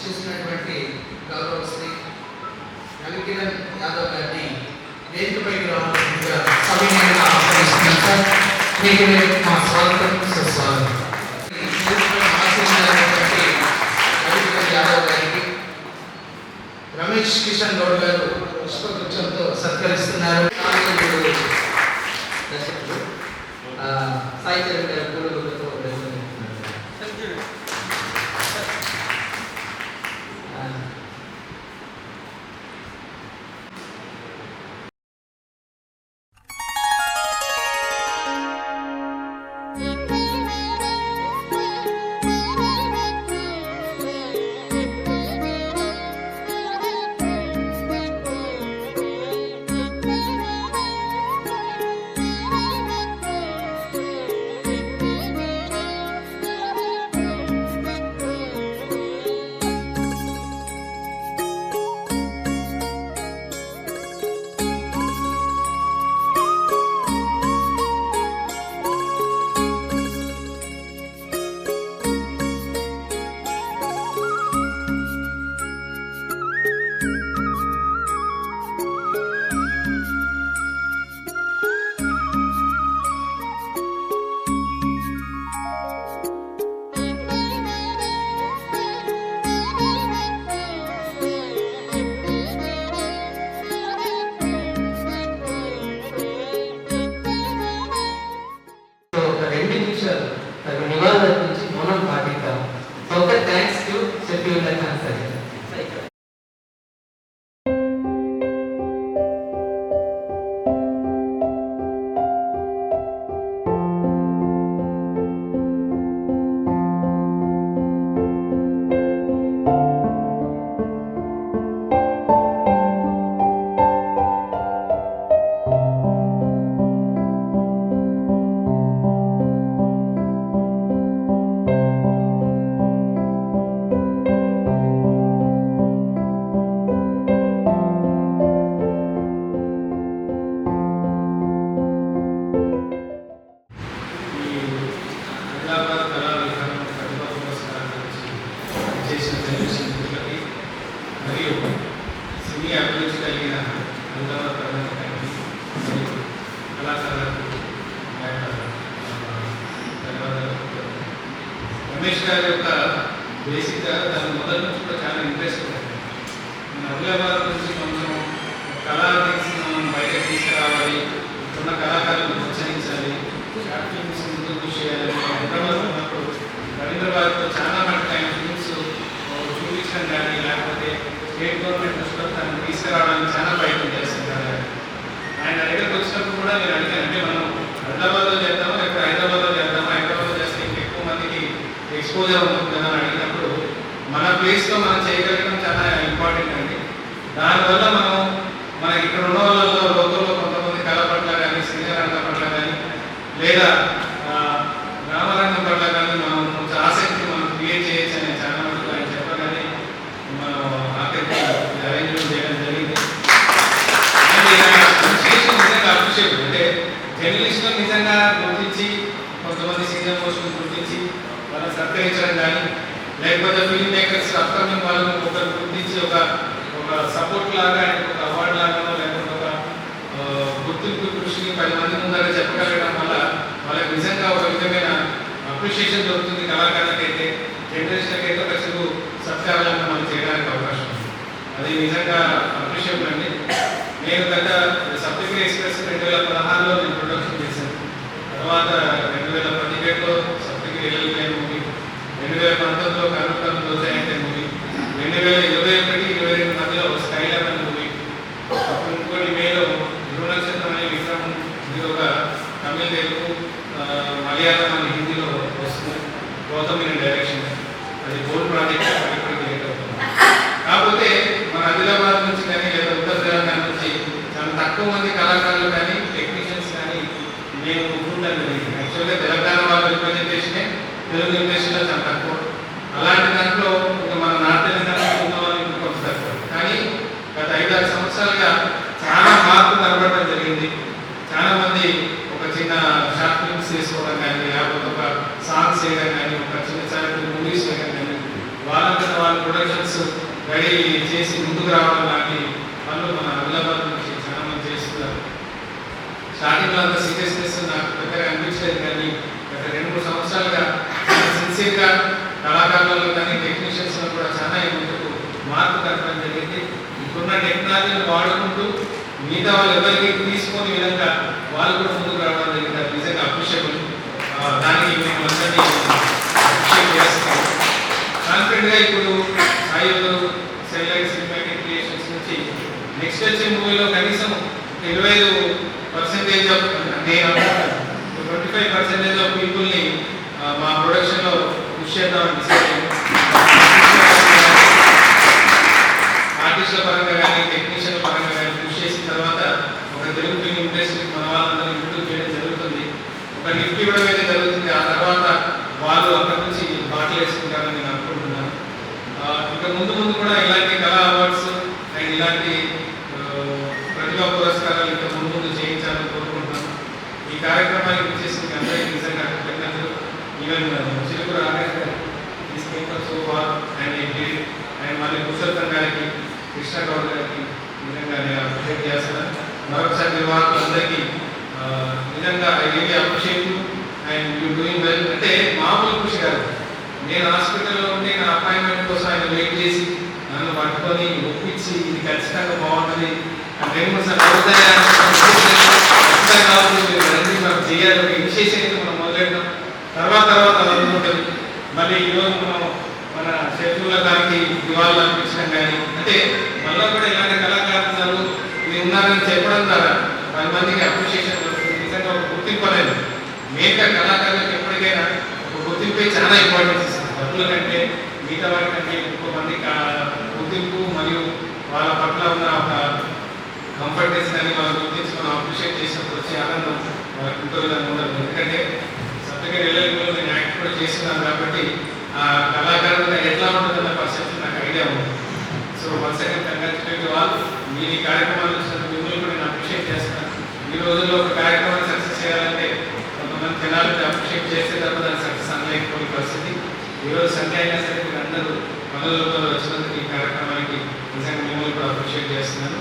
ఇచ్చేసినటువంటి గౌరవశ్రీ రవికిరణ్ యాదవ్ గారిని వేదికపైకి రావాల్సిందిగా సవినయంగా ఆహ్వానిస్తున్నాను సార్. మీకు మా స్వాగతం సుస్వాగతం. ఆశీర్వదించినటువంటి రవికిరణ్ యాదవ్ గారికి రమేష్ కిషన్ గౌడ్ గారు పుష్పగుచ్చంతో సత్కరిస్తున్నారు. సాయి చరణ్ గారు పూలగులతో నివాళులర్పించి మౌనం పాటిద్దాం. ఒక thanks to Shafiullah Khan sir. మరియు సినీ అభిరుచి కలిగిన కళాకారులకు రమేష్ గారి యొక్క బేసిక్గా దాని మొదటి నుంచి కూడా చాలా ఇంట్రెస్ట్ ఉంటుంది. ఆదిలాబాద్ నుంచి కొంచెం కళా మనం బయటకు తీసుకురావాలి, ఉన్న కళాకారులను ప్రోత్సహించాలి, షార్ట్ ఫిల్మ్స్ ముందుకు కృషి చేయాలి. హైదరాబాద్ ఉన్నప్పుడు రవీంద్రబాద్తో చాలా మటుకు ఆయన ఫిల్మ్స్ చూపించడం కానీ లేకపోతే స్టేట్ గవర్నమెంట్ దృష్టిలో తను తీసుకురావడానికి చాలా ప్రయత్నం చేస్తున్నారు. ఆయన దగ్గరకు వచ్చినప్పుడు కూడా నేను అడిగాను, అంటే మనం హైదరాబాద్లో చేద్దామా లేకపోతే హైదరాబాద్లో చేద్దామా, హైదరాబాద్లో చేస్తే ఇంకెక్కువ మందికి ఎక్స్పోజర్ ఉంటుంది కదా అని అడిగినప్పుడు మన ప్లేస్లో మనం చేయగలగడం చాలా ఇంపార్టెంట్ అండి. దానివల్ల మనకి ఇక్కడ ఉన్న వాళ్ళలో లోకల్లో కొంతమంది కళ పట్ల కానీ, సినిమా రంగం పట్ల కానీ, లేదా రామరంగం పట్ల కానీ మనం కొంచెం ఆసక్తి మనం క్రియేట్ చేయొచ్చు అనే చాలా మటుకు ఆయన చెప్పగానే మనం ఆఖరికి అరేంజ్మెంట్ చేయడం జరిగింది. నిజంగా అప్రిషియేట్, అంటే జర్నలిస్టులు నిజంగా గుర్తించి కొంతమంది సీనియర్ పోస్టులు గుర్తించి వాళ్ళని సత్కరించడం కానీ, లేకపోతే ఫిల్మ్ మేకర్స్ అప్కమింగ్ వాళ్ళని ఒకరు గుర్తించి ఒక సపోర్ట్ లాగా ఆయనకు ఒక అవార్డు లాగానో లేకపోతే ఒక గుర్తింపు కృషిని 10 మంది ముందర చెప్పగలగడం వల్ల వాళ్ళకి నిజంగా ఒక విధమైన అప్రిషియేషన్ దొరుకుతుంది. కళాకారులకైతే జనరేషన్కి అయితే ఒక చెరువు సత్కారాలను మనం చేయడానికి అవకాశం ఉంది. అది నిజంగా అప్రిషియేబుల్ అండి. నేను గత సప్తగిరి ఎక్స్ప్రెస్ 2016లో నేను ప్రొడక్షన్ చేశాను. తర్వాత 2017లో సప్తగిరి ఎల్ఎల్పై మూవీ, 2019లో కరుణ రోజు అయితే మూవీ, 2021-22 మధ్యలో స్కైలర్ అనే మూవీ, ఇంకోటి మేలో ధ్రువనక్షత్రం అనే విక్రమం, ఇది ఒక తమిళ, తెలుగు, మలయాళం అని హిందీలో వస్తుంది. గౌతమి డైరెక్షన్, అది గోల్డ్ ప్రాజెక్ట్ ఇప్పటికి లేట్ అవుతుంది. కాకపోతే మన ఆదిలాబాద్ నుంచి కానీ లేదా ఉత్తర తెలంగాణ నుంచి చాలా తక్కువ మంది కళాకారులు కానీ టెక్నీషియన్స్ కానీ నేను చూడడం జరిగింది. యాక్చువల్గా తెలంగాణ వాళ్ళ రిప్రజెంటేషనే తెలుగు ఇండస్ట్రీలో చాలా తక్కువ. అలాంటి దాంట్లో ఇంకా మన నార్త్ తెలంగాణ ఉన్న ప్రొడక్షన్స్ రెడీ చేసి ముందుకు రావడం లాంటి పనులు మన ఆదిలాబాద్ నుంచి చాలా మంది చేస్తున్నారు. స్టార్టింగ్లో అంత సీరియస్నెస్ నాకు పెద్దగా అనిపించలేదు, కానీ గత 2-3 సంవత్సరాలుగా సిన్సియర్గా కళాకారులలో కానీ టెక్నీషియన్స్లో కూడా చాలా ముందుకు మార్పు కలపడం జరిగింది. ఇప్పుడున్న టెక్నాలజీని వాడుకుంటూ మిగతా వాళ్ళు ఎవరికి తీసుకునే విధంగా వాళ్ళు కూడా ముందుకు రావడం జరిగింది. అది నిజంగా అప్రిషియబుల్. దానికి మేము అందరినీ అప్రిషియేట్ చేస్తున్నాం. కాన్ఫిడెంట్గా ఇప్పుడు సాయి సెల్యులాయిడ్ సినిమాటిక్ క్రియేషన్స్ నుంచి నెక్స్ట్ వచ్చే మూవీలో కనీసం 25% ఆఫ్ నేను 25% ఆఫ్ పీపుల్ని మా ప్రొడక్షన్లో పుష్ చేద్దామని డిసైడ్ అయ్యాము. ఆర్టిస్టుల పరంగా కానీ టెక్నీషియన్ల పరంగా కానీ పుష్ చేసిన తర్వాత ఒక తెలుగు ఫిల్మ్ ఇండస్ట్రీకి మన వాళ్ళందరూ ఇంట్రడ్యూస్ చేయడం జరుగుతుంది. ఒక లిఫ్ట్ ఇవ్వడం అయితే జరుగుతుంది. ఆ తర్వాత వాళ్ళు అక్కడి నుంచి బాటలు వేసుకుంటారని నేను అనుకుంటున్నాను. ఇంకా ముందు కూడా ఇలాంటి కళా అవార్డ్స్ అండ్ ఇలాంటి ప్రతిభా పురస్కారాలు ఇంకా ముందు చేయించాలని కోరుకుంటున్నాను. ఈ కార్యక్రమానికి వచ్చేసి అందరికీ నిజంగా కృతజ్ఞతలు. ఈవెన్ చిలుకూరు ఆర్ఎస్ గారు తీసుకెళ్ళి సోఫా అండ్ అండ్ మళ్ళీ పురుషోత్తం గారికి, కృష్ణ గౌడ్ గారికి నిజంగా నేను అప్రిషియేట్ చేస్తాను. మరొకసారి నిర్వాహకులందరికీ నిజంగా I really appreciate you and you doing well. అంటే మామూలు కృషి కాదు. నేను హాస్పిటల్లో ఉండి నా అపాయింట్మెంట్ కోసం ఆయన వెయిట్ చేసి నన్ను పట్టుకొని ఒప్పించి ఇది ఖచ్చితంగా బాగుంటుంది 2-3 సార్లు మనం చేయాలి. ఒక ఇనిషియేషన్ అయితే మనం మొదలెడతాం. తర్వాత అనుకుంటుంది. మళ్ళీ ఈరోజు మనం మన శత్రువుల దానికి దివాళ్ళు అనిపించడం కానీ, అంటే మళ్ళీ కూడా ఇలాంటి కళాకారులు ఇది ఉన్నారని చెప్పడం ద్వారా 10 మందికి అప్రిషియేషన్ వస్తుంది. నిజంగా ఒక గుర్తింపు అనేది మేక కళాకారులకు ఎప్పటికైనా ఒక గుర్తింపే చాలా ఇంపార్టెన్స్ ఇస్తుంది. డబ్బుల కంటే మిగతా వారి కంటే ఎక్కువ మంది గుర్తింపు మరియు వాళ్ళ పట్ల ఉన్న ఒక కంఫర్ట్నెస్ కానీ వాళ్ళ గురించి మనం అప్రిషియేట్ చేసినప్పుడు వచ్చే ఆనందం వాళ్ళకి ఇంకో విధంగా ఉండదు. ఎందుకంటే సత్యగారి ఎల్లెల్లో నేను యాక్ట్ కూడా చేస్తున్నాను కాబట్టి ఆ కళాకారులుగా ఎట్లా ఉంటుందన్న పర్సెప్షన్ నాకు ఐడియా ఉంది. సో వన్స్ అగైన్ కంగ్రాచులేట్ వాళ్ళు. మీరు ఈ కార్యక్రమాలు వచ్చినందుకు మిమ్మల్ని కూడా నేను అప్రిషియేట్ చేస్తాను. ఈ రోజుల్లో ఒక కార్యక్రమాన్ని సక్సెస్ చేయాలంటే కొంతమంది జనాలను అప్రిషియేట్ చేస్తే తప్ప దాన్ని సక్సెస్ అనలేకపోయే పరిస్థితి. ఈరోజు సండే అయినా సరే మీరు అందరూ పనులలో వచ్చినందుకు ఈ కార్యక్రమానికి నిజంగా మిమ్మల్ని కూడా అప్రిషియేట్ చేస్తున్నాను.